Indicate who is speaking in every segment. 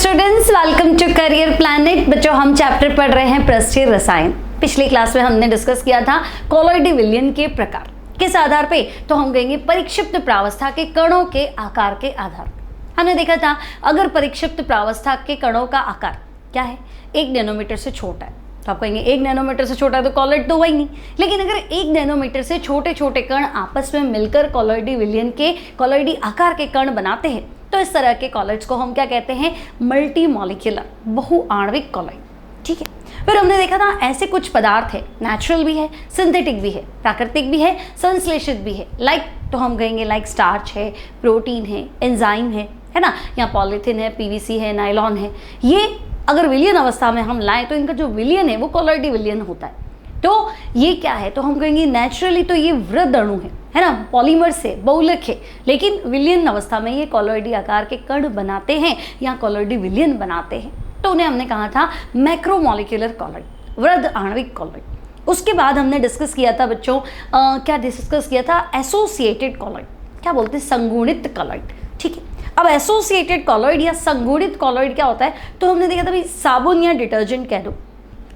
Speaker 1: Students, welcome to career planet. बच्चों, हम chapter पढ़ रहे हैं पृष्ठीय रसायन। पिछली क्लास में हमने डिस्कस किया था कोलॉइडी विलयन के प्रकार। किस आधार पे? तो हम कहेंगे परिक्षिप्त प्रावस्था के कणों के आकार के आधार पर। हमने देखा था अगर परिक्षिप्त प्रावस्था के कणों का आकार क्या है, 1 नैनोमीटर से छोटा है, तो आप कहेंगे 1 नैनोमीटर से छोटा है तो कॉलॉइड तो वही नहीं। लेकिन अगर 1 नैनोमीटर से छोटे छोटे कण आपस में मिलकर कोलॉइडी विलयन के कोलॉइडी आकार के कण बनाते हैं तो इस तरह के कॉलॉइड्स को हम क्या कहते हैं? मल्टी मॉलिक्यूलर, बहुआण्विक कॉलॉइड। ठीक है। फिर हमने देखा था ऐसे कुछ पदार्थ है, नेचुरल भी है, सिंथेटिक भी है, प्राकृतिक भी है, संश्लेषित भी है। लाइक तो हम कहेंगे लाइक स्टार्च है, प्रोटीन है, एंजाइम है ना, या पॉलीथीन है, पीवीसी है, नायलॉन है। ये अगर विलयन अवस्था में हम लाएं तो इनका जो विलयन है वो कोलॉइडी विलयन होता है। तो ये क्या है? तो हम कहेंगे नेचुरली तो ये वृहद अणु है ना, पॉलीमर से बहुलक है, लेकिन विलयन अवस्था में ये कोलॉइडी आकार के कण बनाते हैं या कोलॉइडी विलयन बनाते हैं। तो उन्हें हमने कहा था मैक्रोमोलिक्यूलर कॉलॉइड, वृहद आणविक कॉलॉइड। उसके बाद हमने डिस्कस किया था बच्चों, क्या डिस्कस किया था? एसोसिएटेड कॉलॉइड, क्या बोलते हैं? संगुणित कॉलॉइड। ठीक है। अब एसोसिएटेड कॉलॉइड या संगुणित कॉलॉइड क्या होता है? तो हमने देखा था भाई साबुन या डिटर्जेंट कह दो,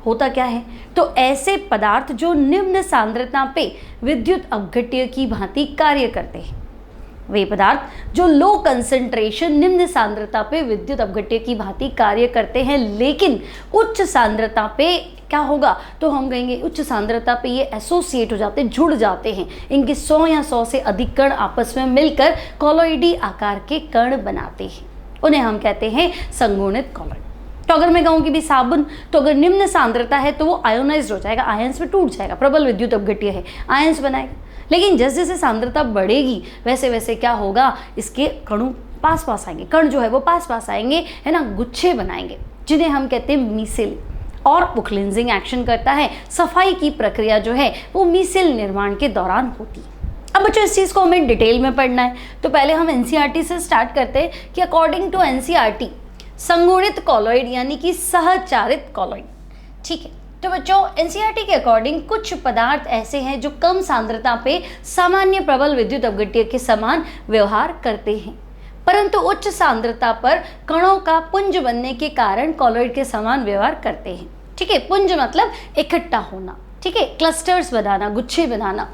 Speaker 1: होता क्या है? तो ऐसे पदार्थ जो निम्न सांद्रता पे विद्युत अपघट्य की भांति कार्य करते हैं, वे पदार्थ जो लो कंसंट्रेशन निम्न सांद्रता पे विद्युत अपघट्य की भांति कार्य करते हैं, लेकिन उच्च सांद्रता पे क्या होगा? तो हम कहेंगे उच्च सांद्रता पे ये एसोसिएट हो जाते हैं, जुड़ जाते हैं। इनके 100 या 100 से अधिक कण आपस में मिलकर कोलॉइडी आकार के कण बनाते हैं, उन्हें हम कहते हैं संगुणित कॉलॉइड। तो अगर मैं कहूँ कि भी साबुन, तो अगर निम्न सांद्रता है तो वो आयोनाइज्ड हो जाएगा, आयंस में टूट जाएगा, प्रबल विद्युत अपघट्य है, आयंस बनाएगा। लेकिन जैसे जैसे सांद्रता बढ़ेगी वैसे वैसे क्या होगा? इसके कणों पास पास आएंगे, कण जो है वो पास पास आएंगे, है ना, गुच्छे बनाएंगे, जिन्हें हम कहते हैं मीसेल। और वो क्लींजिंग एक्शन करता है, सफाई की प्रक्रिया जो है वो मीसेल निर्माण के दौरान होती है। अब बच्चों इस चीज़ को हमें डिटेल में पढ़ना है, तो पहले हम एनसीईआरटी से स्टार्ट करते हैं कि अकॉर्डिंग टू एनसीईआरटी संगुणित कॉलॉइड यानी कि सहचारित कॉलॉइड। ठीक है। तो बच्चों एनसीईआरटी के अकॉर्डिंग कुछ पदार्थ ऐसे हैं जो कम सांद्रता पे सामान्य प्रबल विद्युत अपघट्य के समान व्यवहार करते हैं, परंतु उच्च सांद्रता पर कणों का पुंज बनने के कारण कॉलॉइड के समान व्यवहार करते हैं। ठीक है। पुंज मतलब इकट्ठा होना, ठीक है, क्लस्टर्स बनाना, गुच्छे बनाना।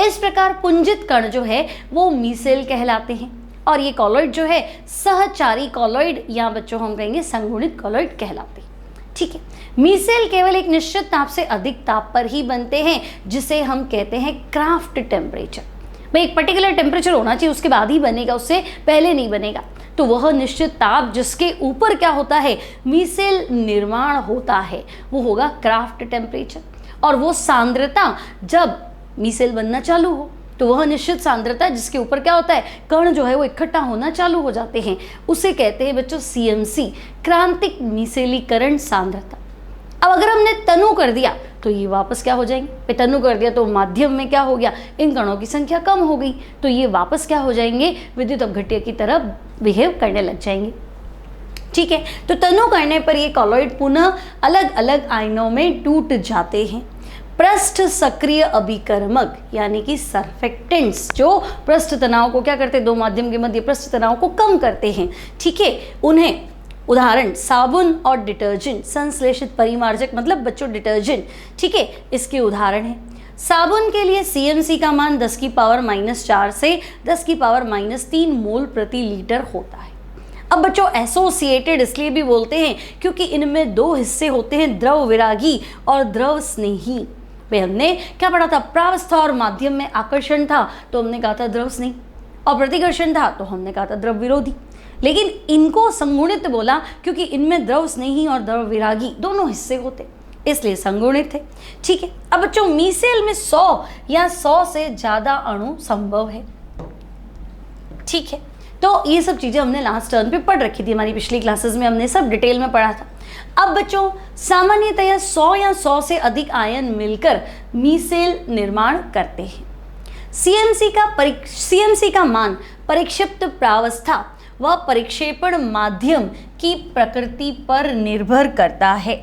Speaker 1: इस प्रकार पुंजित कण जो है वो मीसेल कहलाते हैं और ये कॉलॉइड जो है सहचारी कॉलॉइड या बच्चों हम कहेंगे संगुणित कॉलॉइड कहलाते हैं। ठीक है। मीसेल केवल एक निश्चित ताप से अधिक ताप पर ही बनते हैं, जिसे हम कहते हैं क्राफ्ट टेम्परेचर। भाई एक पर्टिकुलर टेम्परेचर होना चाहिए, उसके बाद ही बनेगा, उससे पहले नहीं बनेगा। तो वह निश्चित ताप जिसके ऊपर क्या होता है? मीसेल निर्माण होता है, वो होगा क्राफ्ट टेम्परेचर। और वो सांद्रता जब मीसेल बनना चालू हो तो वह निश्चित सांद्रता जिसके ऊपर क्या होता है? कण जो है वो इकट्ठा होना चालू हो जाते हैं, उसे कहते हैं बच्चों सीएमसी, क्रांतिक मीसेलीकरण सांद्रता। अब अगर हमने तनु कर दिया तो ये वापस क्या हो जाएंगे? तनु कर दिया तो माध्यम में क्या हो गया? इन कणों की संख्या कम हो गई, तो ये वापस क्या हो जाएंगे? विद्युत अपघट्य की तरह बिहेव करने लग जाएंगे। ठीक है। तो तनु करने पर ये कॉलॉइड पुनः अलग अलग आयनों में टूट जाते हैं। पृष्ठ सक्रिय अभिकर्मक यानी कि सर्फेक्टेंट्स जो पृष्ठ तनाव को क्या करते हैं? दो माध्यम के मध्य पृष्ठ तनाव को कम करते हैं। ठीक है। उन्हें उदाहरण साबुन और डिटर्जेंट, संश्लेषित परिमार्जक मतलब बच्चों डिटर्जेंट, ठीक है, इसके उदाहरण है। साबुन के लिए सीएमसी का मान 10⁻⁻4 से 10⁻³ मोल प्रति लीटर होता है। अब बच्चों एसोसिएटेड इसलिए भी बोलते हैं क्योंकि इनमें 2 हिस्से होते हैं, द्रव विरागी और द्रव स्नेही। भाई हमने क्या पढ़ा था? प्रावस्था और माध्यम में आकर्षण था तो हमने कहा था द्रव स्नेही, और प्रतिकर्षण था तो हमने कहा था द्रव विरोधी। लेकिन इनको संगुणित बोला क्योंकि इनमें द्रव स्नेही और द्रव विरागी दोनों हिस्से होते, इसलिए संगुणित है। ठीक है। अब बच्चों मीसेल में 100 या 100 से ज्यादा अणु संभव है। ठीक है। तो ये सब चीजें हमने लास्ट टर्न पे पढ़ रखी थी, हमारी पिछली क्लासेस में हमने सब डिटेल में पढ़ा था। अब बच्चों सामान्यतया 100 या 100 से अधिक आयन मिलकर मीसेल निर्माण करते हैं। सीएमसी का मान परिक्षिप्त प्रावस्था व परिक्षेपण माध्यम की प्रकृति पर निर्भर करता है।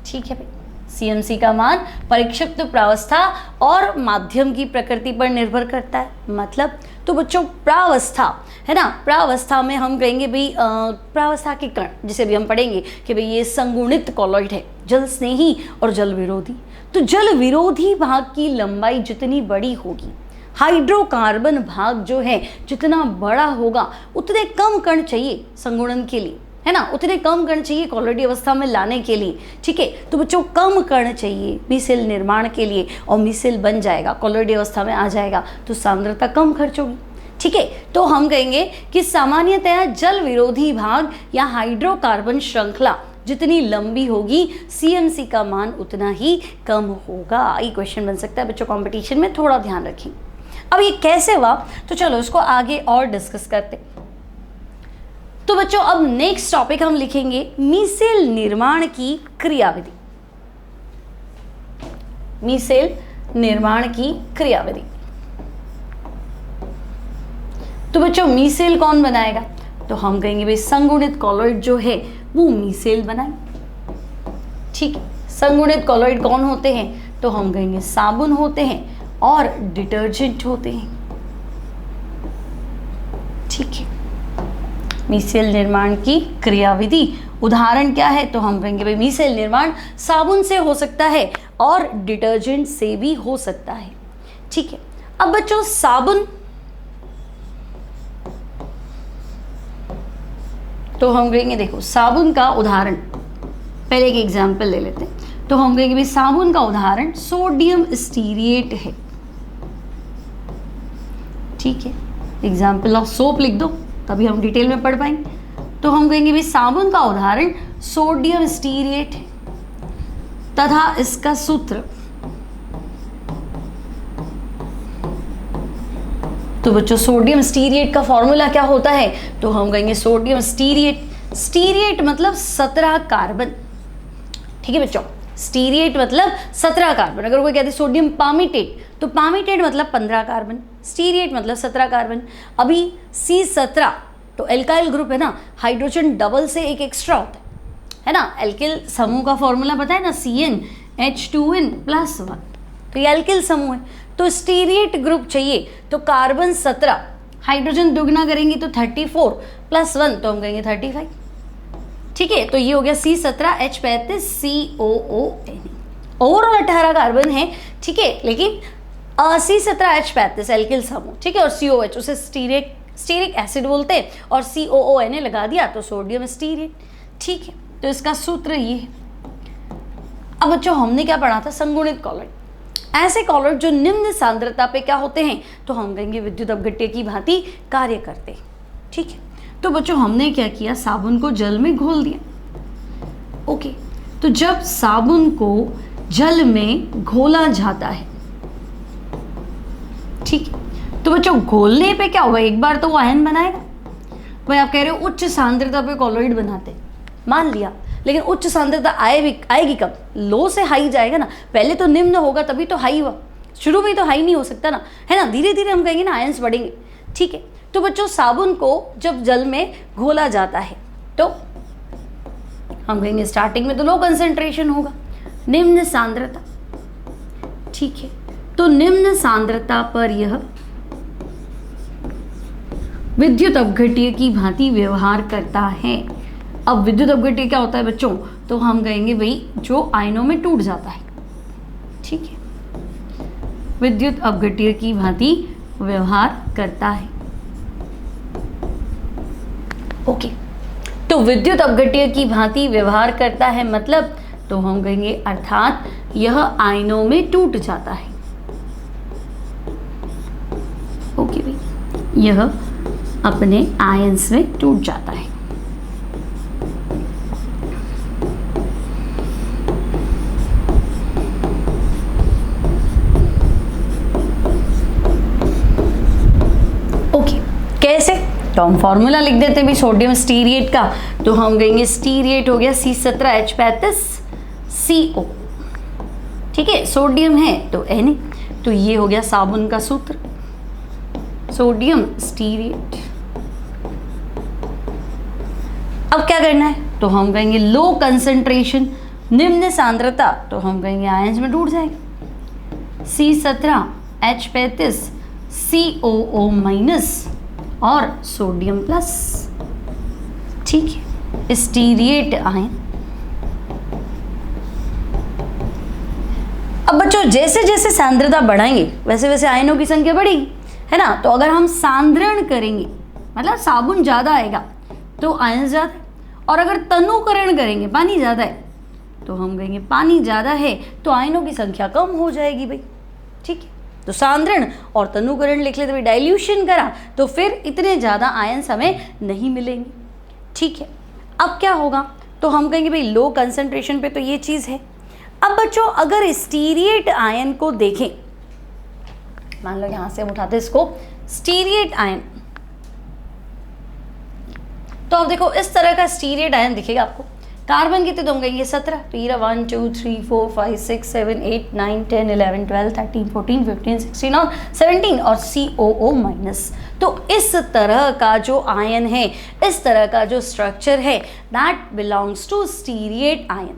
Speaker 1: ठीक है भाई। CMC का मान परिक्षिप्त प्रावस्था और माध्यम की प्रकृति पर निर्भर करता है। मतलब तो बच्चों प्रावस्था है ना, प्रावस्था में हम कहेंगे भाई प्रावस्था के कण, जिसे भी हम पढ़ेंगे कि भाई ये संगुणित कॉलॉइड है, जल स्नेही और जल विरोधी। तो जल विरोधी भाग की लंबाई जितनी बड़ी होगी, हाइड्रोकार्बन भाग जो है जितना बड़ा होगा, उतने कम कण चाहिए संगुणन के लिए, है ना, उतने कम कण चाहिए कॉलॉइडी अवस्था में लाने के लिए। ठीक है, तो बच्चों कम कण चाहिए मिसेल निर्माण के लिए, और मिसेल बन जाएगा, कॉलॉइडी अवस्था में आ जाएगा, तो सांद्रता कम खर्च होगी। ठीक है, तो हम कहेंगे कि सामान्यतया जल विरोधी भाग या हाइड्रोकार्बन श्रृंखला जितनी लंबी होगी, CMC का मान उतना ही कम होगा। ये क्वेश्चन बन सकता है बच्चों कंपटीशन में, थोड़ा ध्यान रखें। अब ये कैसे हुआ, तो चलो इसको आगे और डिस्कस करते। तो बच्चों अब नेक्स्ट टॉपिक हम लिखेंगे मिसेल निर्माण की क्रियाविधि। मिसेल निर्माण की क्रियाविधि। तो बच्चों मिसेल कौन बनाएगा, तो हम कहेंगे भाई संगुणित कॉलॉइड जो है वो मिसेल बनाए। ठीक है, संगुणित कॉलॉइड कौन होते हैं, तो हम कहेंगे साबुन होते हैं और डिटर्जेंट होते हैं। ठीक है, मिसेल निर्माण की क्रियाविधि, उदाहरण क्या है, तो हम कहेंगे भाई मिसेल निर्माण साबुन से हो सकता है और डिटर्जेंट से भी हो सकता है। ठीक है, अब बच्चों साबुन, तो हम कहेंगे देखो साबुन का उदाहरण, पहले एक एग्जाम्पल ले लेते हैं। तो हम कहेंगे भाई साबुन का उदाहरण सोडियम स्टीरिएट है। ठीक है, एग्जाम्पल ऑफ सोप लिख दो, तभी हम डिटेल में पढ़ पाएंगे। तो हम कहेंगे भाई साबुन का उदाहरण सोडियम स्टीरिएट है तथा इसका सूत्र, तो बच्चों सोडियम स्टीरिएट का फॉर्मूला क्या होता है, तो हम कहेंगे सोडियम स्टीरिएट, स्टीरिएट मतलब 17 कार्बन। ठीक है बच्चों, स्टीरिएट मतलब 17 कार्बन। अगर कोई कहते सोडियम पामीटेट, तो पामीटेट मतलब 15 कार्बन, स्टीरिएट मतलब 17 कार्बन। अभी C17 तो एल्काइल ग्रुप है ना, हाइड्रोजन डबल से एक एक्स्ट्रा होता है ना। एल्किल समूह का फॉर्मूला पता है ना, CnH2n+1, तो ये एल्किल समूह है। तो स्टीरिएट ग्रुप चाहिए तो कार्बन 17, हाइड्रोजन दुगना करेंगे तो 34 + 1 तो हम कहेंगे 35। ठीक है, तो ये हो गया C17H35 COON। ओवरऑल 18 कार्बन है। ठीक है, लेकिन C17H35 एल्किल समूह, ठीक है, और COH उसे स्टीरिक एसिड बोलते हैं, और COON लगा दिया तो सोडियम स्टीरिएट। ठीक है, तो इसका सूत्र ये है। अब बच्चों हमने क्या पढ़ा था, संगुणित कॉलॉइड। ऐसे कॉलॉइड जो निम्न सांद्रता पे क्या होते हैं, तो हम कहेंगे विद्युत अपघट्य की भांति कार्य करते हैं। ठीक है, तो बच्चों हमने क्या किया, साबुन को जल में घोल दिया। ओके, तो जब साबुन को जल में घोला जाता है, ठीक है, तो बच्चों घोलने पे क्या होगा, एक बार तो वो आयन बनाएगा। भाई आप कह रहे हो उच्च सांद्रता पे कॉलॉइड बनाते, मान लिया, लेकिन उच्च सांद्रता आएगी कब, लो से हाई जाएगा ना। पहले तो निम्न होगा तभी तो हाई हुआ, शुरू में तो हाई नहीं हो सकता ना, है ना। धीरे धीरे हम कहेंगे ना आयंस बढ़ेंगे। ठीक है, तो बच्चों साबुन को जब जल में घोला जाता है तो हम कहेंगे स्टार्टिंग में तो लो कंसेंट्रेशन होगा, निम्न सांद्रता। ठीक है, तो निम्न सांद्रता पर यह विद्युत अपघट्य की भांति व्यवहार करता है। अब विद्युत अपघट्य क्या होता है बच्चों, तो हम कहेंगे भाई जो आयनों में टूट जाता है। ठीक है, विद्युत अपघट्य की भांति व्यवहार करता है। ओके, तो विद्युत अपघट्य की भांति व्यवहार करता है मतलब, तो हम कहेंगे अर्थात यह आयनों में टूट जाता है। ओके भाई, यह अपने आयंस में टूट जाता है। ओके, कैसे, तो हम फॉर्मूला लिख देते हैं भी सोडियम स्टीरिएट का, तो हम कहेंगे स्टीरिएट हो गया C17H35CO। ठीक है, सोडियम है तो Na, तो ये हो गया साबुन का सूत्र, सोडियम स्टीरिएट। अब क्या करना है, तो हम कहेंगे लो कंसंट्रेशन निम्न सांद्रता तो हम कहेंगे आयंस में टूट जाएगा, C17 H35 COO माइनस और सोडियम प्लस। ठीक है, स्टीरिएट आयन। अब बच्चों जैसे जैसे सांद्रता बढ़ाएंगे वैसे वैसे आयनों की संख्या बढ़ेगी, है ना। तो अगर हम सांद्रण करेंगे मतलब साबुन ज़्यादा आएगा तो आयन ज़्यादा है, और अगर तनुकरण करेंगे पानी ज़्यादा है तो हम कहेंगे पानी ज़्यादा है तो आयनों की संख्या कम हो जाएगी भाई। ठीक है, तो सांद्रण और तनुकरण लिख लेते भाई, डाइल्यूशन करा तो फिर इतने ज़्यादा आयन्स हमें नहीं मिलेंगे। ठीक है, अब क्या होगा तो हम कहेंगे भाई लो कंसंट्रेशन पे तो ये चीज़ है। अब बच्चों अगर स्टीरिएट आयन को देखें, मान लो यहां से हम उठाते हैं इसको स्टीरिएट आयन, तो अब देखो इस तरह का स्टीरिएट आयन दिखेगा आपको। कार्बन कितने तो हम कहेंगे 17, तो ये 1 2 3 4 5 6 7 8 9 10 11 12 13 14 15 16 और 17 और COO माइनस। तो इस तरह का जो आयन है, इस तरह का जो स्ट्रक्चर है, दैट बिलोंग्स टू स्टीरिएट आयन।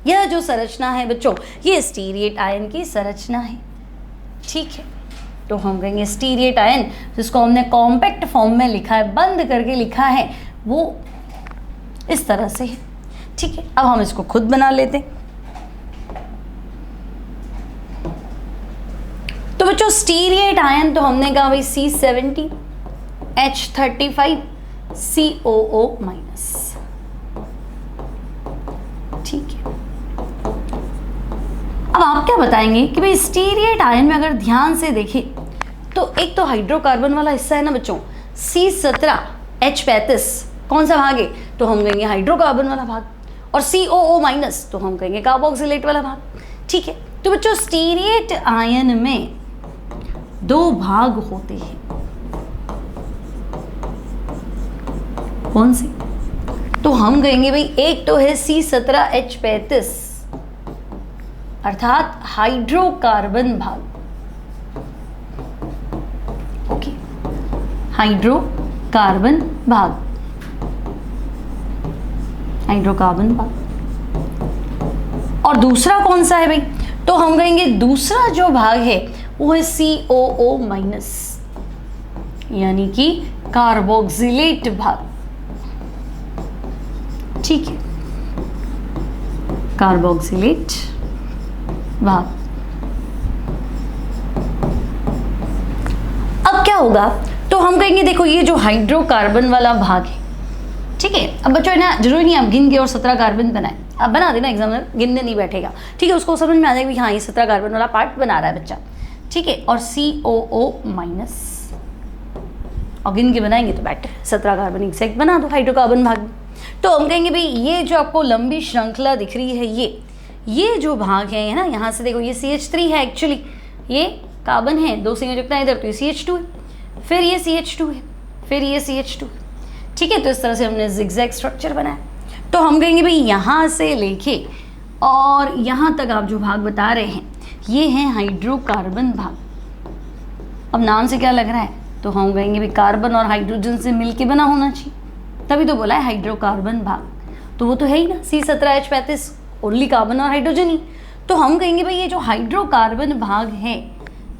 Speaker 1: यह जो संरचना है बच्चों, ये स्टीरिएट आयन की संरचना है। ठीक है, तो हम कहेंगे स्टीरिएट आयन, जिसको हमने कॉम्पैक्ट फॉर्म में लिखा है, बंद करके लिखा है, वो इस तरह से है। ठीक है, अब हम इसको खुद बना लेते हैं। तो बच्चों स्टीरिएट आयन तो हमने कहा भाई C17 H35 COO माइनस। ठीक है, अब आप क्या बताएंगे कि भाई स्टीरिएट आयन में अगर ध्यान से देखें तो एक तो हाइड्रोकार्बन वाला हिस्सा है ना बच्चों, C17 H35 कौन सा भाग है तो हम कहेंगे हाइड्रोकार्बन वाला भाग, और COO माइनस तो हम कहेंगे कार्बोक्सिलेट वाला भाग। ठीक है, तो बच्चों स्टीरिएट आयन में दो भाग होते हैं, कौन से तो हम कहेंगे भाई एक तो है C17 H35 अर्थात हाइड्रोकार्बन भाग। ओके, हाइड्रोकार्बन भाग, हाइड्रोकार्बन भाग। और दूसरा कौन सा है भाई तो हम कहेंगे दूसरा जो भाग है वो है COO माइनस, यानी कि कार्बोक्सिलेट भाग। ठीक है, कार्बोक्सिलेट भाग। अब क्या होगा तो हम कहेंगे देखो ये जो हाइड्रोकार्बन वाला भाग है, ठीक है। अब बच्चों है ना, जरूरी नहीं आप गिन के और 17 कार्बन बनाए, आप बना देना, एग्जामिनर गिनने नहीं बैठेगा। ठीक है, उसको समझ में आ जाएगा कि हाँ ये 17 कार्बन वाला पार्ट बना रहा है बच्चा। ठीक है, और COO माइनस, और गिन के बनाएंगे तो बेटर, 17 कार्बन एग्जैक्ट बना दो हाइड्रोकार्बन भाग। तो हम कहेंगे भाई ये जो आपको लंबी श्रृंखला दिख रही है, ये जो भाग है ना, यहाँ से देखो ये CH3 है, एक्चुअली ये कार्बन है, दो संयोजकता इधर, तो ये CH2 है, फिर ये CH2 है, फिर ये CH2 है। ठीक है, तो इस तरह से हमने जिगजैग स्ट्रक्चर बनाया। तो हम कहेंगे भाई यहाँ से लेके और यहाँ तक आप जो भाग बता रहे हैं ये है हाइड्रोकार्बन भाग। अब नाम से क्या लग रहा है तो हम कहेंगे भाई कार्बन और हाइड्रोजन से मिलके बना होना चाहिए, तभी तो बोला है हाइड्रोकार्बन भाग। तो वो तो है ही ना, C17H35 ओनली कार्बन और हाइड्रोजन ही। तो हम कहेंगे भाई ये जो हाइड्रोकार्बन भाग है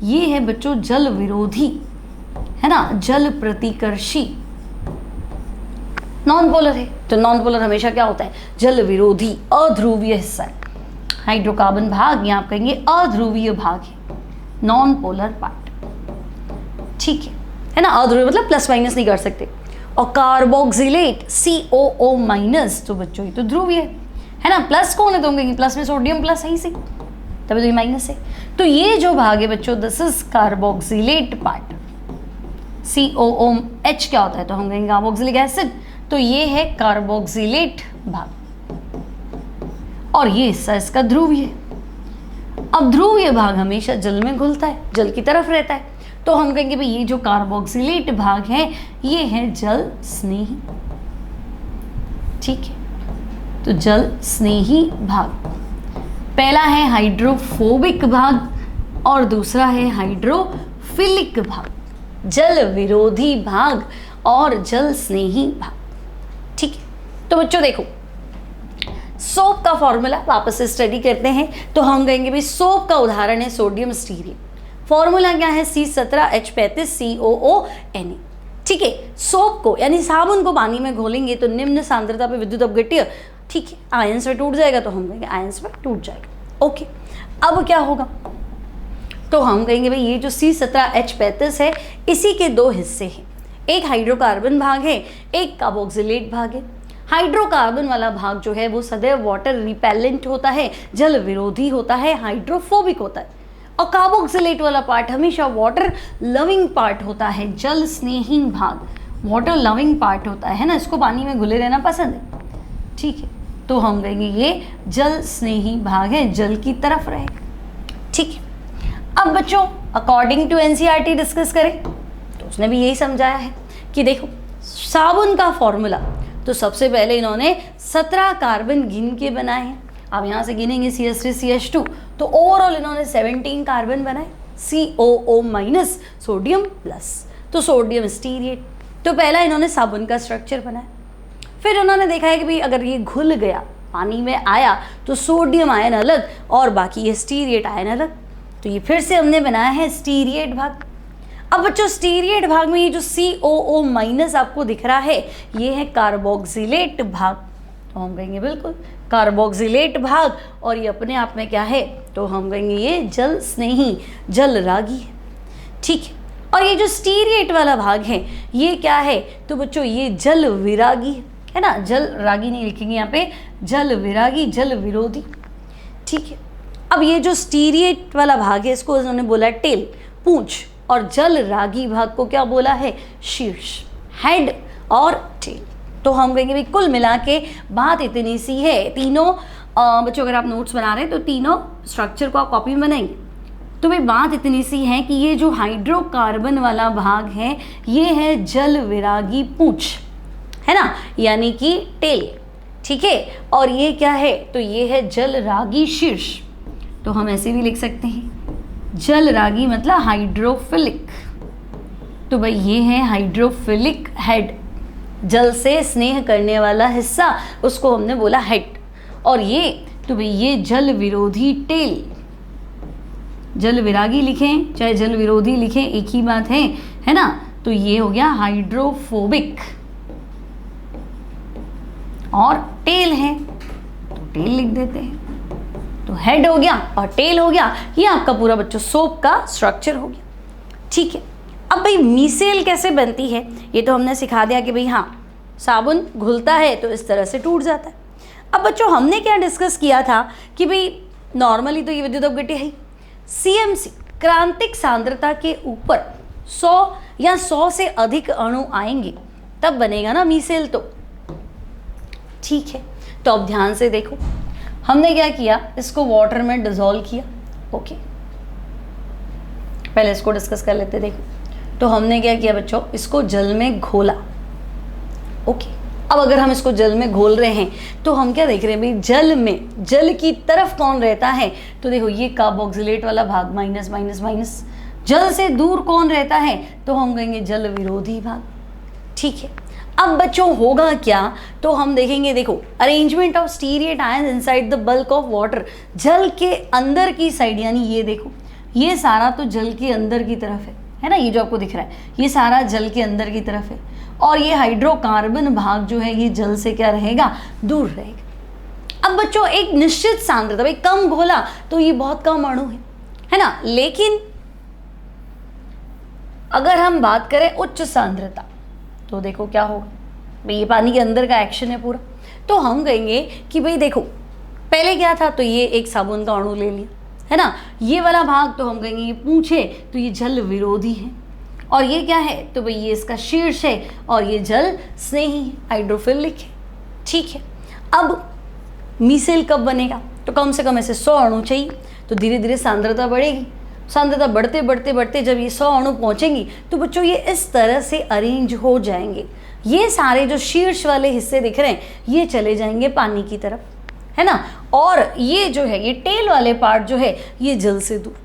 Speaker 1: ये है बच्चों जल विरोधी, है ना, जल प्रतिकर्षी, नॉन पोलर है। तो नॉन पोलर हमेशा क्या होता है, जल विरोधी, अध्रुवीय हिस्सा है। हाइड्रोकार्बन भाग यहाँ आप कहेंगे अध्रुवीय भाग है, नॉन पोलर पार्ट। ठीक है ना, अध्रुवीय मतलब प्लस माइनस नहीं कर सकते। और कार्बोक्सिलेट COO माइनस, तो बच्चों ये तो ध्रुवीय है ना, प्लस कौन है तो हम कहेंगे प्लस में सोडियम प्लस है ही से, तभी तो ये माइनस है। तो ये जो भाग है बच्चों this is carboxylate part. COOH क्या होता है तो हम कहेंगे कार्बोक्सिलिक एसिड, तो ये है कार्बोक्सिलेट भाग, और ये हिस्सा इसका ध्रुवीय है। अब ध्रुवीय भाग हमेशा जल में घुलता है, जल की तरफ रहता है, तो हम कहेंगे भाई ये जो कार्बोक्सिलेट भाग है ये है जल स्नेही। ठीक है, तो जल स्नेही भाग, पहला है हाइड्रोफोबिक भाग और दूसरा है हाइड्रोफिलिक भाग, जल विरोधी भाग और जल स्नेही भाग। ठीक है, तो बच्चों देखो सोप का फॉर्मूला वापस से स्टडी करते हैं तो हम कहेंगे भाई सोप का उदाहरण है सोडियम स्टीरियट। फॉर्मूला क्या है? C17H35COONA। ठीक है, सोप को यानी साबुन को पानी में घोलेंगे तो निम्न सांद्रता पे विद्युत अपघट्य, ठीक है, आयंस में टूट जाएगा, तो हम कहेंगे आयंस में टूट जाएगा। ओके, अब क्या होगा? तो हम कहेंगे भाई ये जो C17H35 है इसी के दो हिस्से हैं, एक हाइड्रोकार्बन भाग है, एक कार्बोक्सिलेट भाग है। हाइड्रोकार्बन वाला भाग जो है वो सदैव वाटर रिपेलेंट होता है, जल विरोधी होता है, हाइड्रोफोबिक होता है, और कार्बोक्सिलेट वाला पार्ट हमेशा वाटर लविंग पार्ट होता है, जल स्नेही भाग वाटर लविंग पार्ट होता है ना, इसको पानी में घुले रहना पसंद है। ठीक है, तो हम कहेंगे ये जल स्नेही भाग है, जल की तरफ रहेगा। ठीक है, अब बच्चों अकॉर्डिंग टू एनसीईआरटी डिस्कस करें तो उसने भी यही समझाया है कि देखो साबुन का फॉर्मूला, तो सबसे पहले इन्होंने 17 कार्बन गिन के बनाए हैं। अब यहाँ से गिनेंगे CH3CH2, तो ओवरऑल इन्होंने 17 कार्बन बनाए, COO माइनस सोडियम प्लस, तो सोडियम स्टीरिएट। तो पहला इन्होंने साबुन का स्ट्रक्चर बनाया, फिर उन्होंने देखा है कि भाई अगर ये घुल गया पानी में आया तो सोडियम आयन अलग और बाकी ये स्टीरिएट आयन अलग, तो ये फिर से हमने बनाया है स्टीरिएट भाग। अब बच्चों स्टीरिएट भाग में ये जो COO माइनस आपको दिख रहा है ये है कार्बोक्सिलेट भाग, तो हम कहेंगे बिल्कुल कार्बोक्सिलेट भाग, और ये अपने आप में क्या है? तो हम कहेंगे ये जल स्नेही जल रागी है। ठीक है, और ये जो स्टीरिएट वाला भाग है ये क्या है? तो बच्चों ये जल विरागी है ना, जल रागी नहीं लिखेंगे यहाँ पे, जल विरागी जल विरोधी। ठीक है, अब ये जो स्टीरिएट वाला भाग है इसको उन्होंने बोला टेल, पूंछ, और जल रागी भाग को क्या बोला है? शीर्ष, हेड और टेल। तो हम कहेंगे भाई कुल मिला के बात इतनी सी है। तीनों बच्चों अगर आप नोट्स बना रहे हैं तो तीनों स्ट्रक्चर को आप कॉपी में बनाएंगे, तो भाई बात इतनी सी है कि ये जो हाइड्रोकार्बन वाला भाग है ये है जल विरागी पूंछ, है ना, यानी कि टेल। ठीक है, और ये क्या है? तो ये है जल रागी शीर्ष, तो हम ऐसे भी लिख सकते हैं जल रागी मतलब हाइड्रोफिलिक, तो भाई ये है हाइड्रोफिलिक हेड, जल से स्नेह करने वाला हिस्सा उसको हमने बोला हेड, और ये तो भाई ये जल विरोधी टेल। जल विरागी लिखें चाहे जल विरोधी लिखें एक ही बात है ना, तो ये हो गया हाइड्रोफोबिक, और टेल है तो टेल लिख देते हैं, तो हेड हो गया और टेल हो गया, ये आपका पूरा बच्चों सोप का स्ट्रक्चर हो गया। ठीक है, अब भाई मीसेल कैसे बनती है ये तो हमने सिखा दिया कि भाई हाँ साबुन घुलता है तो इस तरह से टूट जाता है। अब बच्चों हमने क्या डिस्कस किया था कि भाई नॉर्मली तो ये विद्युत अपघट्य है, CMC क्रांतिक सांद्रता के ऊपर 100 या 100 से अधिक अणु आएंगे तब बनेगा ना मीसेल। तो ठीक है, तो अब ध्यान से देखो हमने क्या किया, इसको वाटर में डिसॉल्व किया। ओके, पहले इसको डिस्कस कर लेते। देखो तो हमने क्या किया बच्चों, इसको जल में घोला। ओके, अब अगर हम इसको जल में घोल रहे हैं तो हम क्या देख रहे हैं भाई, जल में जल की तरफ कौन रहता है? तो देखो ये कार्बोक्सिलेट वाला भाग माइनस माइनस माइनस, जल से दूर कौन रहता है? तो हम कहेंगे जल विरोधी भाग। ठीक है, अब बच्चों होगा क्या, तो हम देखेंगे, देखो arrangement of stearate ion inside the bulk of water, जल के अंदर की साइड, यानी ये देखो ये सारा तो जल के अंदर की तरफ है ना, ये जो आपको दिख रहा है ये सारा जल के अंदर की तरफ है, और ये हाइड्रोकार्बन भाग जो है ये जल से क्या रहेगा, दूर रहेगा। अब बच्चों एक निश्चित सांद्रता, भाई कम घोला तो ये बहुत कम अणु है ना, लेकिन अगर हम बात करें उच्च सांद्रता तो देखो क्या होगा, भाई ये पानी के अंदर का एक्शन है पूरा, तो हम कहेंगे कि भाई देखो पहले क्या था, तो ये एक साबुन का अणु ले लिया है ना, ये वाला भाग तो हम कहेंगे ये पूंछे तो ये जल विरोधी है, और ये क्या है, तो भाई ये इसका शीर्ष है, और ये जल स्नेही हाइड्रोफिलिक है। ठीक है, अब मीसेल कब बनेगा, तो कम से कम ऐसे 100 अणु चाहिए, तो धीरे धीरे सांद्रता बढ़ेगी, सांद्रता बढ़ते बढ़ते बढ़ते जब ये 100 अणु पहुंचेंगी तो बच्चों ये इस तरह से अरेंज हो जाएंगे, ये सारे जो शीर्ष वाले हिस्से दिख रहे हैं ये चले जाएंगे पानी की तरफ, है ना, और ये जो है ये टेल वाले पार्ट जो है ये जल से दूर।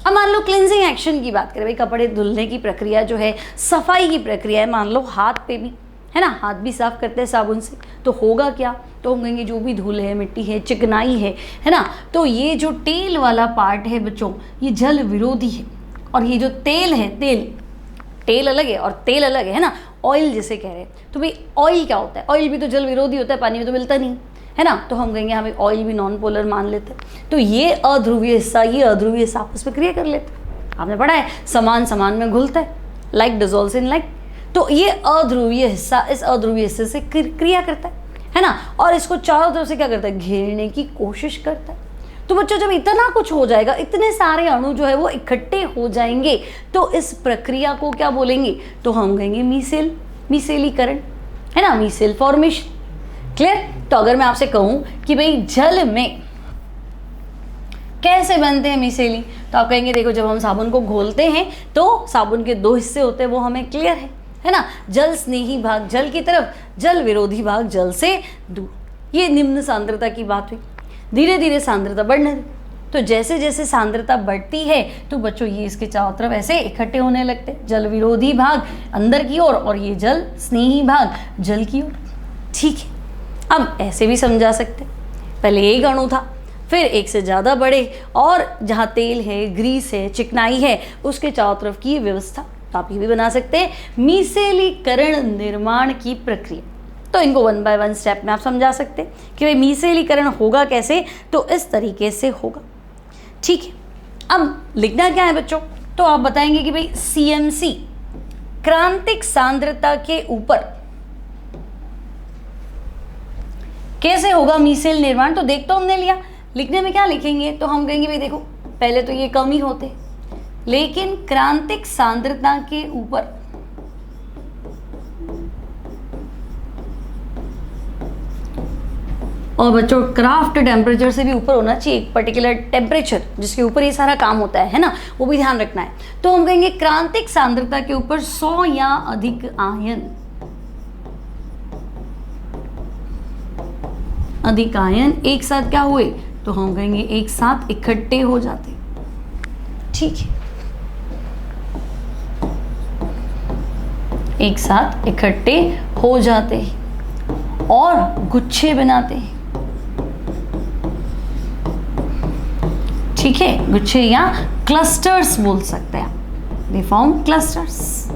Speaker 1: अब मान लो क्लिनजिंग एक्शन की बात करें, भाई कपड़े धुलने की प्रक्रिया जो है, सफाई की प्रक्रिया है, मान लो हाथ पे भी है ना, हाथ भी साफ करते हैं साबुन से, तो होगा क्या, तो हम कहेंगे जो भी धूल है, मिट्टी है, चिकनाई है ना, तो ये जो टेल वाला पार्ट है बच्चों, ये जल विरोधी है। और ये जो तेल है, टेल अलग है और तेल अलग है ना, ऑयल जिसे कह रहे हैं, तो भाई ऑयल क्या होता है, ऑयल भी तो जल विरोधी होता है, पानी में तो मिलता नहीं है ना, तो हम कहेंगे हमें ऑयल भी नॉन पोलर मान लेते हैं। तो ये अध्रुवीय हिस्सा, ये अध्रुवीय हिस्सा आपस में क्रिया कर लेते हैं। आपने पढ़ा है समान समान में घुलता है, लाइक डिसॉल्व्स इन लाइक। तो ये अध्रुवीय हिस्सा इस अध्रुवीय हिस्से से क्रिया करता है ना, और इसको चारों तरफ से क्या करता है, घेरने की कोशिश करता है। तो बच्चों जब इतना कुछ हो जाएगा, इतने सारे अणु जो है वो इकट्ठे हो जाएंगे, तो इस प्रक्रिया को क्या बोलेंगे, तो हम कहेंगे मीसेलीकरण, है ना, मीसेल फॉर्मेशन। क्लियर। तो अगर मैं आपसे कहूं कि भाई जल में कैसे बनते हैं मिसेली, तो आप कहेंगे देखो जब हम साबुन को घोलते हैं तो साबुन के दो हिस्से होते हैं, वो हमें क्लियर है ना, जल स्नेही भाग जल की तरफ, जल विरोधी भाग जल से दूर। ये निम्न सांद्रता की बात हुई। धीरे धीरे सांद्रता बढ़ने लगी, तो जैसे जैसे सांद्रता बढ़ती है तो बच्चों ये इसके चारों तरफ ऐसे इकट्ठे होने लगते हैं, जल विरोधी भाग अंदर की ओर और ये जल स्नेही भाग जल की ओर। ठीक है, अब ऐसे भी समझा सकते, पहले एक अणु था, फिर एक से ज़्यादा बढ़े, और जहाँ तेल है, ग्रीस है, चिकनाई है, उसके चारों तरफ की व्यवस्था। तो आप ये भी बना सकते हैं मीसेलीकरण निर्माण की प्रक्रिया। तो इनको 1 बाय 1 स्टेप में आप समझा सकते हैं कि भाई मीसेलीकरण होगा कैसे, तो इस तरीके से होगा। ठीक है, अब लिखना क्या है बच्चों, तो आप बताएंगे कि भाई CMC क्रांतिक सांद्रता के ऊपर कैसे होगा मीसेल निर्माण। तो देख तो हमने लिया, लिखने में क्या लिखेंगे, तो हम कहेंगे भाई देखो पहले तो ये कम ही होते, लेकिन क्रांतिक सांद्रता के ऊपर और बच्चों क्राफ्ट टेम्परेचर से भी ऊपर होना चाहिए, एक पर्टिकुलर टेम्परेचर जिसके ऊपर ये सारा काम होता है ना, वो भी ध्यान रखना है। तो हम कहेंगे क्रांतिक सांद्रता के ऊपर 100 या अधिक आयन एक साथ क्या हुए, तो हम कहेंगे एक साथ इकट्ठे हो जाते। ठीक है, एक साथ इकट्ठे हो जाते हैं और गुच्छे बनाते हैं। ठीक है, गुच्छे या क्लस्टर्स बोल सकते हैं, दे फॉर्म क्लस्टर्स।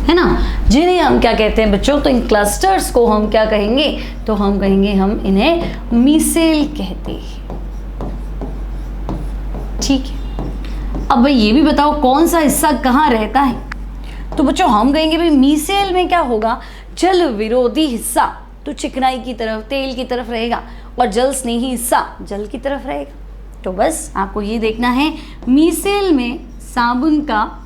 Speaker 1: है ना, जिन्हें हम क्या कहते हैं बच्चों, तो इन क्लस्टर्स को हम क्या कहेंगे, तो हम कहेंगे हम इन्हें मीसेल कहते हैं। ठीक है, अब भाई ये भी बताओ कौन सा हिस्सा कहाँ रहता है, तो बच्चों हम कहेंगे भाई मीसेल में क्या होगा, जल विरोधी हिस्सा तो चिकनाई की तरफ, तेल की तरफ रहेगा, और जल स्नेही हिस्सा जल की तरफ रहेगा। तो बस आपको ये देखना है, मीसेल में साबुन का,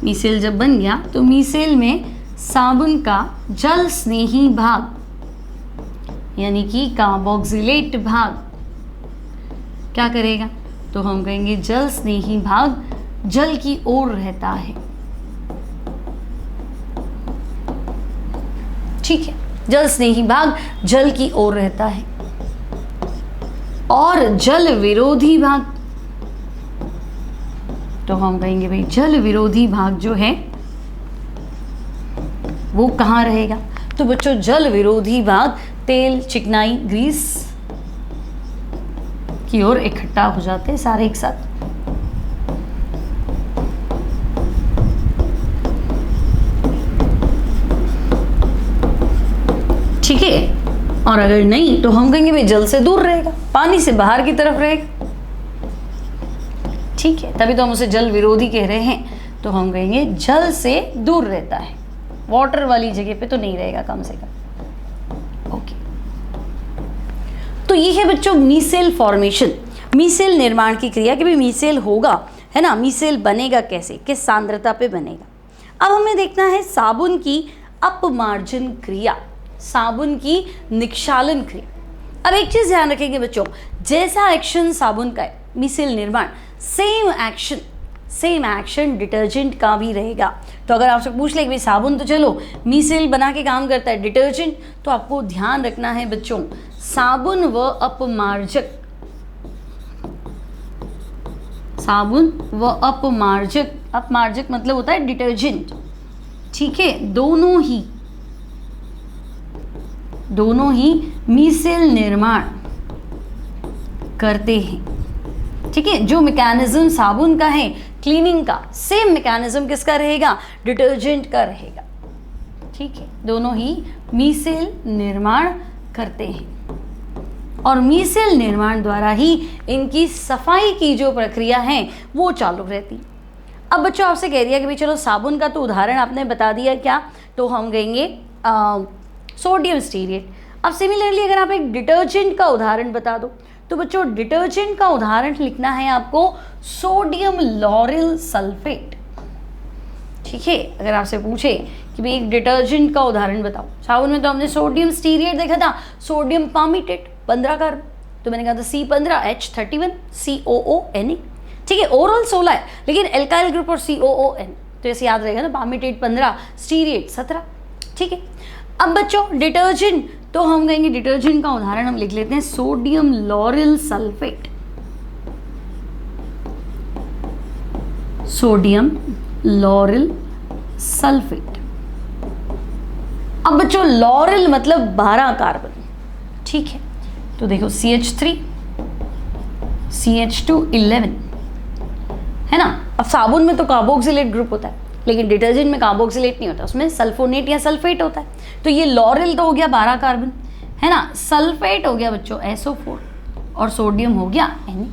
Speaker 1: मीसेल जब बन गया तो मीसेल में साबुन का जल स्नेही भाग यानी कि कार्बोक्सिलेट भाग क्या करेगा, तो हम कहेंगे जल स्नेही भाग जल की ओर रहता है। ठीक है, जल स्नेही भाग जल की ओर रहता है, और जल विरोधी भाग, तो हम कहेंगे भाई जल विरोधी भाग जो है वो कहाँ रहेगा, तो बच्चों जल विरोधी भाग तेल, चिकनाई, ग्रीस की ओर इकट्ठा हो जाते हैं सारे एक साथ। ठीक है, और अगर नहीं तो हम कहेंगे भाई जल से दूर रहेगा, पानी से बाहर की तरफ रहेगा। ठीक है, तभी तो हम उसे जल विरोधी कह रहे हैं, तो हम कहेंगे जल से दूर रहता है, वाटर वाली जगह पे तो नहीं रहेगा कम से कम। ओके, तो ये है बच्चों मीसेल फॉर्मेशन, मीसेल निर्माण की क्रिया कि भाई मीसेल होगा, है ना, मीसेल बनेगा कैसे, किस सांद्रता पे बनेगा। अब हमें देखना है साबुन की अपमार्जन क्रिया, साबुन की निक्षालन क्रिया। अब एक चीज ध्यान रखेंगे बच्चों, जैसा एक्शन साबुन का है मीसेल निर्माण, सेम एक्शन डिटर्जेंट का भी रहेगा। तो अगर आपसे पूछ ले कि भाई साबुन तो चलो मीसेल बना के काम करता है, डिटर्जेंट, तो आपको ध्यान रखना है बच्चों, साबुन व अपमार्जक साबुन व अपमार्जक, अपमार्जक मतलब होता है डिटर्जेंट, ठीक है, दोनों ही मीसेल निर्माण करते हैं, ठीक है। जो मैकेनिज्म साबुन का है क्लीनिंग का, सेम मैकेनिज्म किसका रहेगा, डिटर्जेंट का रहेगा, ठीक है। दोनों ही मीसेल निर्माण करते हैं और मीसेल निर्माण द्वारा ही इनकी सफाई की जो प्रक्रिया है वो चालू रहती। अब बच्चों आपसे कह दिया कि भाई चलो साबुन का तो उदाहरण आपने बता दिया क्या, तो हम कहेंगे सोडियम स्टीरेट। अब सिमिलरली अगर आप एक डिटर्जेंट का उदाहरण बता दो, तो बच्चों डिटर्जेंट का उदाहरण लिखना है आपको सोडियम लॉरिल सल्फेट, ठीक है। अगर आपसे पूछे कि भाई एक डिटर्जेंट का उदाहरण बताओ, साबुन में तो हमने सोडियम स्टीरेट देखा था, सोडियम पामिटेट 15 कार्बन, तो मैंने कहा था C15H31 COONE, ठीक है। ओवरऑल 16 है लेकिन एल्काइल ग्रुप और COON, तो ऐसे याद रहेगा ना, पामिटेट 15 स्टीरेट 17, ठीक है। अब बच्चों डिटर्जेंट, तो हम कहेंगे डिटर्जेंट का उदाहरण हम लिख लेते हैं sodium lauryl sulphate, sodium lauryl sulphate. अब बच्चों लॉरिल मतलब 12 कार्बन, ठीक है, तो देखो CH3 CH2 11 है ना। अब साबुन में तो कार्बोक्सिलेट ग्रुप होता है लेकिन डिटर्जेंट में कार्बोक्सिलेट नहीं होता, उसमें सल्फोनेट या सल्फेट होता है। तो ये लॉरिल तो हो गया 12 कार्बन है ना, सल्फेट हो गया बच्चों SO4 और सोडियम हो गया Na।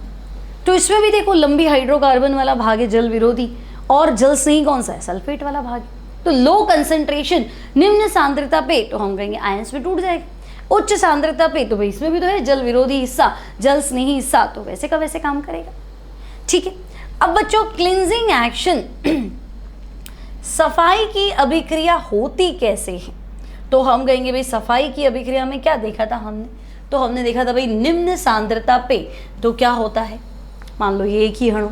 Speaker 1: तो इसमें भी देखो लंबी हाइड्रोकार्बन वाला भाग है जल विरोधी, और जल स्नेही कौन सा है, सल्फेट वाला भाग। तो लो कंसंट्रेशन निम्न सांद्रता पे तो हम कहेंगे आयंस में टूट जाएगा, उच्च सांद्रता पे तो भाई इसमें भी तो है जल विरोधी हिस्सा, जल स्नेही हिस्सा, तो वैसे का वैसे काम करेगा, ठीक है। अब बच्चों क्लींजिंग एक्शन सफाई की अभिक्रिया होती कैसे है, तो हम कहेंगे भाई सफाई की अभिक्रिया में क्या देखा था हमने, तो हमने देखा था भाई निम्न सांद्रता पे तो क्या होता है, मान लो ये एक ही अणु,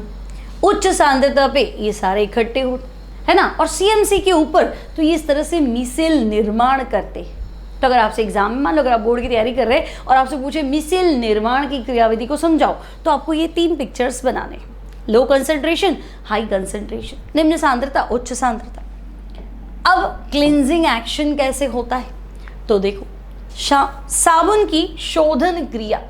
Speaker 1: उच्च सांद्रता पे ये सारे इकट्ठे होते है ना, और CMC के ऊपर तो ये इस तरह से मिसेल निर्माण करते हैं। तो अगर आपसे एग्जाम में मान लो अगर आप बोर्ड की तैयारी कर रहे हैं और आपसे पूछे मिसेल निर्माण की क्रियाविधि को समझाओ, तो आपको ये 3 पिक्चर्स बनाने हैं, लो कंसंट्रेशन, हाई कंसंट्रेशन, निम्न सांद्रता, उच्च सांद्रता। अब क्लींजिंग एक्शन कैसे होता है, तो देखो साबुन की शोधन क्रिया,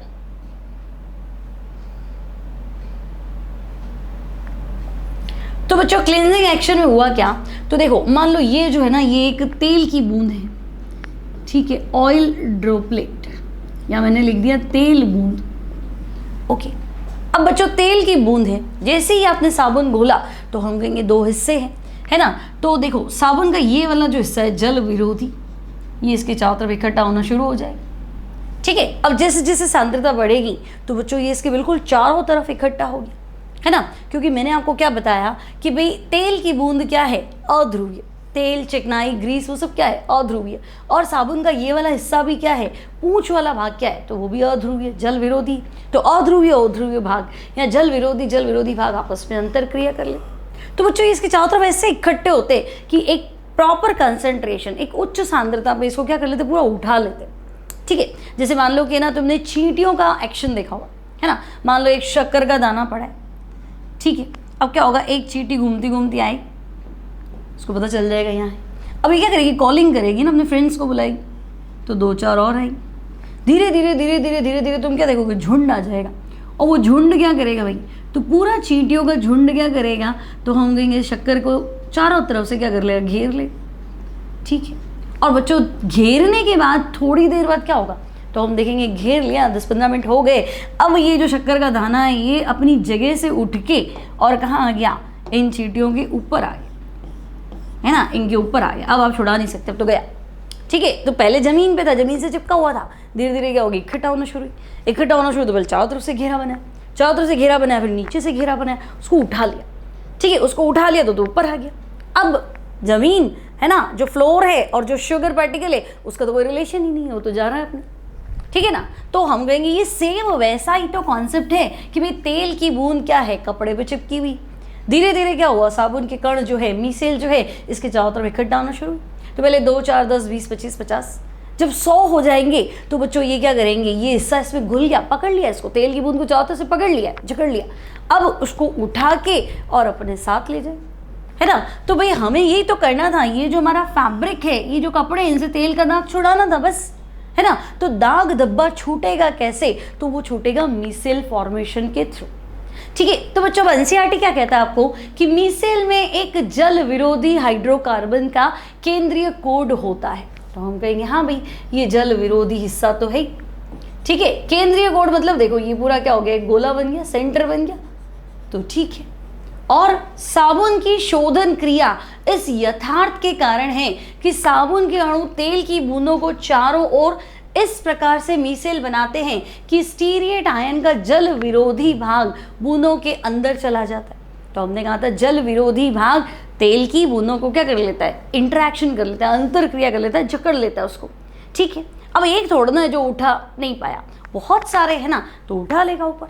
Speaker 1: तो बच्चों क्लींजिंग एक्शन में हुआ क्या, तो देखो मान लो ये जो है ना ये एक तेल की बूंद है, ठीक है, ऑयल ड्रॉपलेट, या मैंने लिख दिया तेल बूंद, ओके। अब बच्चों तेल की बूंद है, जैसे ही आपने साबुन घोला तो हम कहेंगे 2 हिस्से हैं है ना। तो देखो साबुन का ये वाला जो हिस्सा है जल विरोधी, ये इसके चारों तरफ इकट्ठा होना शुरू हो जाएगा, ठीक है। अब जैसे जैसे सांद्रता बढ़ेगी तो बच्चों ये इसके बिल्कुल चारों तरफ इकट्ठा हो गया है ना, क्योंकि मैंने आपको क्या बताया कि भाई तेल की बूंद क्या है, अध्रुवीय, तेल चिकनाई ग्रीस वो सब क्या है, अध्रुवीय, और साबुन का ये वाला हिस्सा भी क्या है, पूंछ वाला भाग क्या है, तो वो भी अध्रुवीय, जल विरोधी। तो अध्रुवीय भाग या जल विरोधी भाग आपस में अंतर क्रिया कर ले, तो बच्चों इसके चारों तरफ ऐसे इकट्ठे होते कि एक प्रॉपर कंसंट्रेशन, एक उच्च सांद्रता पे इसको क्या कर लेते, पूरा उठा लेते, ठीक है। जैसे मान लो कि ना तुमने चींटियों का एक्शन देखा हुआ है ना, मान लो एक शक्कर का दाना पड़ा है, ठीक है। अब क्या होगा, एक चींटी घूमती घूमती आई, उसको पता चल जाएगा यहाँ है, अब ये क्या करेगी, कॉलिंग करेगी ना, अपने फ्रेंड्स को बुलाएगी, तो 2-4 और आएगी, धीरे धीरे तुम क्या देखोगे, झुंड आ जाएगा, और वो झुंड क्या करेगा भाई, तो पूरा चींटियों का झुंड क्या करेगा, तो हम कहेंगे शक्कर को चारों तरफ से क्या कर लेगा, घेर ले, ठीक है। और बच्चों घेरने के बाद थोड़ी देर बाद क्या होगा, तो हम देखेंगे घेर लिया, 10-15 मिनट हो गए, अब ये जो शक्कर का दाना है ये अपनी जगह से उठ के और कहाँ आ गया, इन चींटियों के ऊपर आ गया है ना, इनके ऊपर आ गया, अब आप छुड़ा नहीं सकते, अब तो गया, ठीक है। तो पहले जमीन पे था, जमीन से चिपका हुआ था, धीरे धीरे क्या होगी, इकट्ठा होना शुरू तो पहले चारों तरफ से घेरा बनाया, चारों तरफ से घेरा बनाया, फिर नीचे से घेरा बनाया, उसको उठा लिया, ठीक है, उसको उठा लिया तो ऊपर आ गया। अब जमीन है ना, जो फ्लोर है और जो शुगर पार्टिकल है उसका तो कोई रिलेशन ही नहीं है, वो तो जा रहा है अपने, ठीक है ना। तो हम कहेंगे ये सेम वैसा ही तो कॉन्सेप्ट है कि भाई तेल की बूंद क्या है, कपड़े पे चिपकी हुई, धीरे धीरे क्या हुआ, साबुन के कण जो है, मीसेल जो है, इसके चारों तरफ इकट्ठा होना शुरू, तो पहले 2, 4, 10, 20, 25, 50 जब 100 हो जाएंगे तो बच्चों ये क्या करेंगे, ये हिस्सा इसमें घुल गया, पकड़ लिया इसको, तेल की बूंद को चारों तरफ से पकड़ लिया, जकड़ लिया, अब उसको उठा के और अपने साथ ले जाए, है ना। तो भाई हमें यही तो करना था, ये जो हमारा फैब्रिक है, ये जो कपड़े हैं, इनसे तेल का दाग छुड़ाना था बस, है ना। तो दाग धब्बा छूटेगा कैसे, तो वो छूटेगा मीसेल फॉर्मेशन के थ्रू। ठीक है, तो बच्चों अब एनसीईआरटी क्या कहता है आपको कि मीसेल में एक जल विरोधी हाइड्रोकार्बन का केंद्रीय कोड होता है। तो हम कहेंगे हाँ भाई ये जल विरोधी हिस्सा तो है। ठीक है, केंद्रीय कोड मतलब देखो ये पूरा क्या हो गया, एक गोला बन गया, सेंटर बन गया, तो ठीक है। और साबुन की शोधन क्रिया इस यथार्थ के कारण है कि साबुन के अणु तेल की बूंदों को चारों ओर इस प्रकार से मीसेल बनाते हैं कि स्टीरिएट आयन का जल विरोधी भाग बूंदों के अंदर चला जाता है। तो हमने कहा था जल विरोधी भाग तेल की बूंदों को क्या कर लेता है, इंटरेक्शन कर लेता है, अंतर क्रिया कर लेता है, जकड़ लेता है उसको। ठीक है, अब एक थोड़ा ना जो उठा नहीं पाया, बहुत सारे है ना, तो उठा लेगा ऊपर।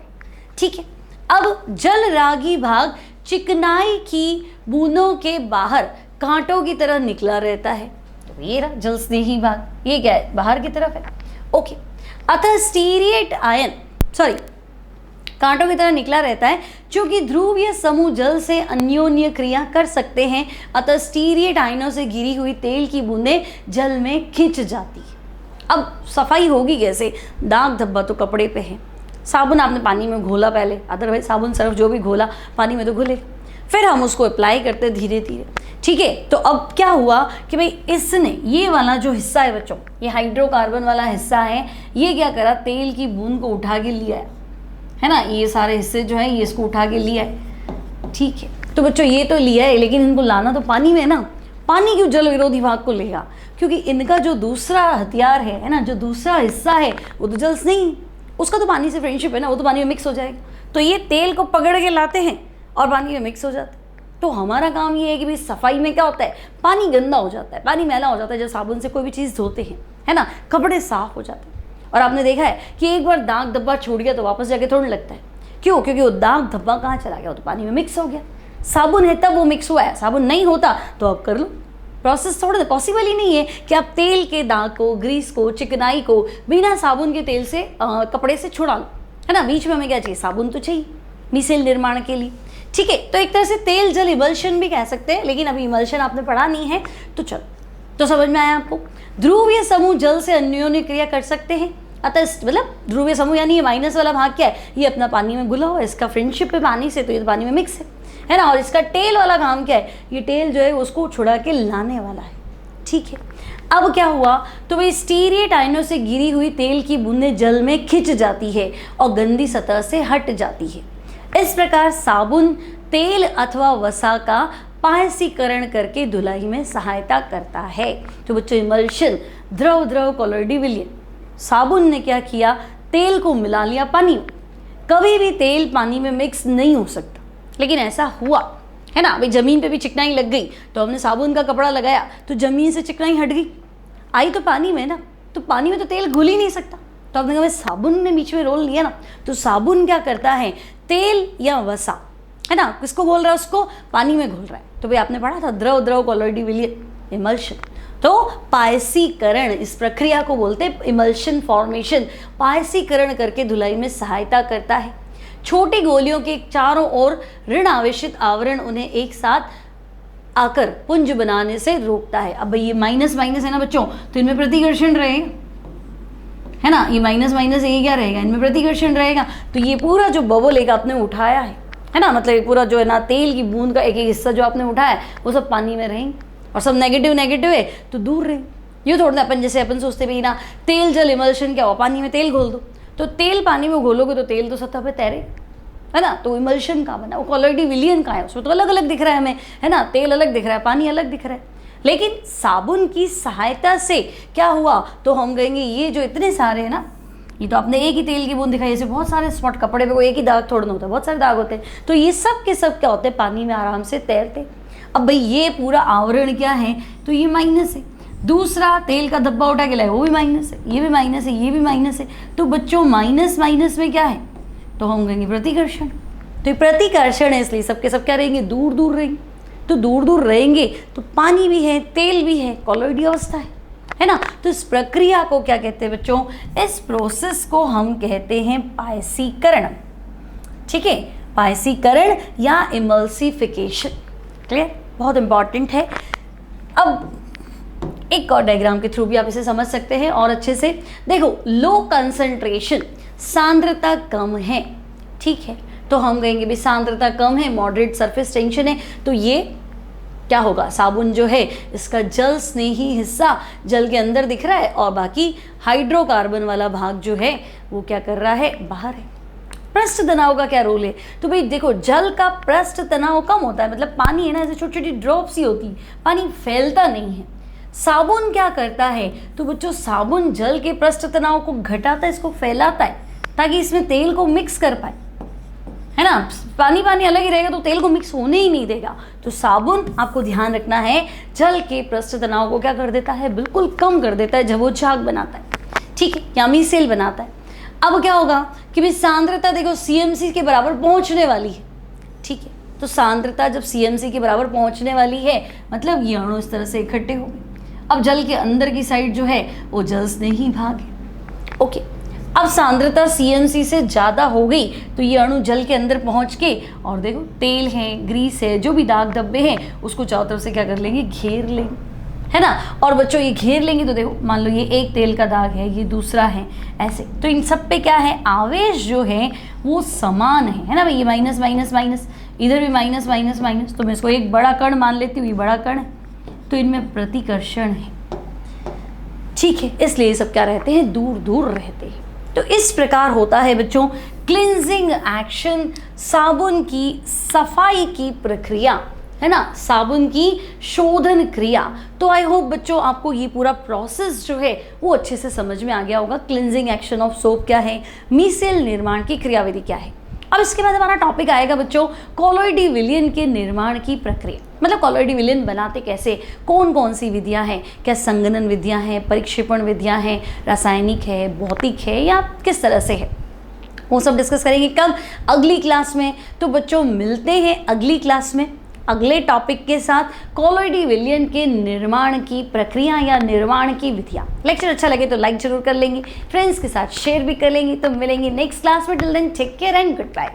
Speaker 1: ठीक है, अब जल रागी भाग चिकनाई की बूंदों के बाहर कांटों की तरह निकला रहता है। तो ये रहा जल स्नेही भाग, ये क्या है, बाहर की तरफ है। ओके, अतः स्टीरिएट आयन कांटों की तरह निकला रहता है, क्योंकि ध्रुवीय समूह जल से अन्योन्य क्रिया कर सकते हैं, अतः स्टीरिएट आयनों से घिरी हुई तेल की बूंदें जल में खिंच जाती है। अब सफाई होगी कैसे, दाग धब्बा तो कपड़े पे है, साबुन आपने पानी में घोला पहले, अदरवाइज साबुन सर्फ जो भी घोला पानी में तो घुले, फिर हम उसको अप्लाई करते धीरे धीरे। ठीक है, तो अब क्या हुआ कि भाई इसने ये वाला जो हिस्सा है बच्चों, ये हाइड्रोकार्बन वाला हिस्सा है, ये क्या करा, तेल की बूंद को उठा के लिया है ना, ये सारे हिस्से जो है ये इसको उठा के लिया है। ठीक है, तो बच्चों ये तो लिया है, लेकिन इनको लाना तो पानी में है ना, पानी क्यों जल विरोधी भाग को लेगा, क्योंकि इनका जो दूसरा हथियार है ना, जो दूसरा हिस्सा है वो तो जल नहीं, उसका तो पानी से फ्रेंडशिप है ना, वो तो पानी में मिक्स हो जाएगा। तो ये तेल को पकड़ के लाते हैं और पानी में मिक्स हो जाता है। तो हमारा काम ये है कि भाई सफाई में क्या होता है, पानी गंदा हो जाता है, पानी मैला हो जाता है, जब साबुन से कोई भी चीज़ धोते हैं, है ना, कपड़े साफ हो जाते हैं। और आपने देखा है कि एक बार दाग धब्बा छोड़ गया तो वापस जाके थोड़ा लगता है, क्यों, क्योंकि वो दाग धब्बा कहाँ चला गया, वो तो पानी में मिक्स हो गया। साबुन है तब वो मिक्स हुआ है, साबुन नहीं होता तो आप कर लो। प्रोसेस थोड़ा पॉसिबल ही नहीं है कि आप तेल के दाग को, ग्रीस को, चिकनाई को बिना साबुन के तेल से कपड़े से छुड़ा लो, है ना। बीच में हमें क्या चाहिए, साबुन तो चाहिए मीसेल निर्माण के लिए। ठीक है, तो एक तरह से तेल जल इमल्शन भी कह सकते हैं, लेकिन अभी इमल्शन आपने पढ़ा नहीं है तो चलो, तो समझ में आया आपको। ध्रुवीय समूह जल से अन्योन्य क्रिया कर सकते हैं, अतः मतलब ध्रुवीय समूह यानी ये माइनस वाला भाग क्या है, ये अपना पानी में घुला हुआ है, इसका फ्रेंडशिप है पानी से, तो ये तो पानी में मिक्स है ना। और इसका टेल वाला काम क्या है, ये टेल जो है उसको छुड़ा के लाने वाला है। ठीक है, अब क्या हुआ, तो भाई स्टीरिएट आयनों से गिरी हुई तेल की बूंदें जल में खिंच जाती है और गंदी सतह से हट जाती है। इस प्रकार साबुन तेल अथवा वसा का पायसीकरण करके धुलाई में सहायता करता है। तो बच्चों इमल्शन, द्रव द्रव कॉलोइडी विलयन, साबुन ने क्या किया, तेल को मिला लिया पानी में। कभी भी तेल पानी में मिक्स नहीं हो सकता, लेकिन ऐसा हुआ है ना। भाई ज़मीन पे भी चिकनाई लग गई तो हमने साबुन का कपड़ा लगाया तो ज़मीन से चिकनाई हट गई, आई तो पानी में ना, तो पानी में तो तेल घुल ही नहीं सकता। तो आपने कहा साबुन ने बीच में रोल लिया ना, तो साबुन क्या करता है, तेल या वसा, है ना, किसको घोल रहा है, उसको पानी में घोल रहा है। तो भाई आपने पढ़ा था द्रव द्रव कॉलोइडी विलयन, इमल्शन। तो पायसीकरण, इस प्रक्रिया को बोलते हैं इमल्शन फॉर्मेशन। पायसीकरण करके धुलाई में सहायता करता है। छोटी गोलियों के चारों ओर ऋण आवेशित आवरण उन्हें एक साथ आकर पुंज बनाने से रोकता है। अब ये माइनस माइनस है ना बच्चों, तो इनमें प्रतिकर्षण रहेगा, है ना, ये माइनस माइनस ये क्या रहेगा, इनमें प्रतिकर्षण रहेगा। तो ये पूरा जो बबल एक आपने उठाया है ना, मतलब ये पूरा जो है ना तेल की बूंद का एक एक हिस्सा जो आपने उठाया है वो सब पानी में रहेंगे, और सब नेगेटिव नेगेटिव है तो दूर रहेंगे। ये थोड़ा अपन जैसे अपन सोचते भी ना, तेल जल इमल्शन क्या हुआ, पानी में तेल घोल दो, तो तेल पानी में घोलोगे तो तेल तो सतह पे तैरे, है ना। तो इमल्शन का बना, वो कॉलोइडी विलयन का है, उसमें तो अलग अलग दिख रहा है हमें, है ना, तेल अलग दिख रहा है, पानी अलग दिख रहा है। लेकिन साबुन की सहायता से क्या हुआ, तो हम कहेंगे ये जो इतने सारे हैं ना, ये तो आपने एक ही तेल की बूंद दिखाई, ऐसे बहुत सारे स्पॉट, कपड़े पे कोई एक ही दाग थोड़ा ना होता है, बहुत सारे दाग होते हैं। तो ये सब के सब क्या होते हैं, पानी में आराम से तैरते। अब भाई ये पूरा आवरण क्या है, तो ये माइनस है। दूसरा तेल का धब्बा उठा के लाए, वो भी माइनस है, ये भी माइनस है, ये भी माइनस है। तो बच्चों माइनस माइनस में क्या है, तो हम कहेंगे प्रतिकर्षण। तो ये प्रतिकर्षण है, इसलिए सबके सब क्या रहेंगे, दूर दूर रहेंगे। तो दूर दूर रहेंगे तो पानी भी है, तेल भी है, कॉलोइडी अवस्था है। है ना। तो इस प्रक्रिया को क्या कहते हैं बच्चों, इस प्रोसेस को हम कहते हैं पायसीकरण। ठीक है, पायसीकरण या इमल्सिफिकेशन। क्लियर, बहुत इंपॉर्टेंट है। अब एक और डायग्राम के थ्रू भी आप इसे समझ सकते हैं और अच्छे से। देखो, लो कंसंट्रेशन, सांद्रता कम है, ठीक है, तो हम कहेंगे भी सांद्रता कम है, मॉडरेट सरफेस टेंशन है, तो ये क्या होगा, साबुन जो है इसका जल स्नेही हिस्सा जल के अंदर दिख रहा है और बाकी हाइड्रोकार्बन वाला भाग जो है वो क्या कर रहा है, बाहर है। पृष्ठ तनाव का क्या रोल है, तो भाई देखो, जल का पृष्ठ तनाव कम होता है, मतलब पानी है ना, ऐसे छोटी छोटी ड्रॉप्स ही होती है, पानी फैलता नहीं है। साबुन क्या करता है, तो बच्चों साबुन जल के पृष्ठ तनाव को घटाता है, इसको फैलाता है ताकि इसमें तेल को मिक्स कर पाए, है ना। पानी पानी अलग ही रहेगा तो तेल को मिक्स होने ही नहीं देगा। तो साबुन, आपको ध्यान रखना है, जल के पृष्ठ तनाव को क्या कर देता है, बिल्कुल कम कर देता है, जबोचाक बनाता है, ठीक है, या मीसेल बनाता है। अब क्या होगा कि भाई सांद्रता देखो CMC के बराबर पहुंचने वाली है, ठीक है, तो सांद्रता जब CMC के बराबर पहुंचने वाली है मतलब ये अणु इस तरह से इकट्ठे हो गए। अब जल के अंदर की साइड जो है वो जल स्नेही भाग है। ओके, अब सांद्रता CMC से ज़्यादा हो गई तो ये अणु जल के अंदर पहुंच के और देखो तेल है, ग्रीस है, जो भी दाग धब्बे हैं उसको चारों तरफ से क्या कर लेंगे, घेर लेंगे, है ना। और बच्चों ये घेर लेंगे तो देखो, मान लो ये एक तेल का दाग है, ये दूसरा है, ऐसे, तो इन सब पे क्या है, आवेश जो है वो समान है ना भाई, ये माइनस माइनस माइनस, इधर भी माइनस माइनस माइनस, तो मैं इसको एक बड़ा कण मान लेती हूँ, ये बड़ा कण है, तो इनमें प्रतिकर्षण है, ठीक है, इसलिए सब क्या रहते हैं, दूर दूर रहते हैं। तो इस प्रकार होता है बच्चों क्लिनजिंग एक्शन, साबुन की सफाई की प्रक्रिया, है ना, साबुन की शोधन क्रिया। तो आई होप बच्चों आपको ये पूरा प्रोसेस जो है वो अच्छे से समझ में आ गया होगा। क्लिनजिंग एक्शन ऑफ सोप क्या है, मीसेल निर्माण की क्रियाविधि क्या है। अब इसके बाद हमारा टॉपिक आएगा बच्चों कॉलॉइडी विलयन के निर्माण की प्रक्रिया, मतलब कॉलॉइडी विलयन बनाते कैसे, कौन कौन सी विधियां हैं, क्या संघनन विधियां हैं, परिक्षेपण विधियां हैं, रासायनिक है, भौतिक है, या किस तरह से है, वो सब डिस्कस करेंगे। कब, अगली क्लास में। तो बच्चों मिलते हैं अगली क्लास में अगले टॉपिक के साथ, कॉलॉइडी विलयन के निर्माण की प्रक्रिया या निर्माण की विधियां। लेक्चर अच्छा लगे तो लाइक जरूर कर लेंगे, फ्रेंड्स के साथ शेयर भी कर लेंगे। तो मिलेंगे नेक्स्ट क्लास में, till then take care and good bye.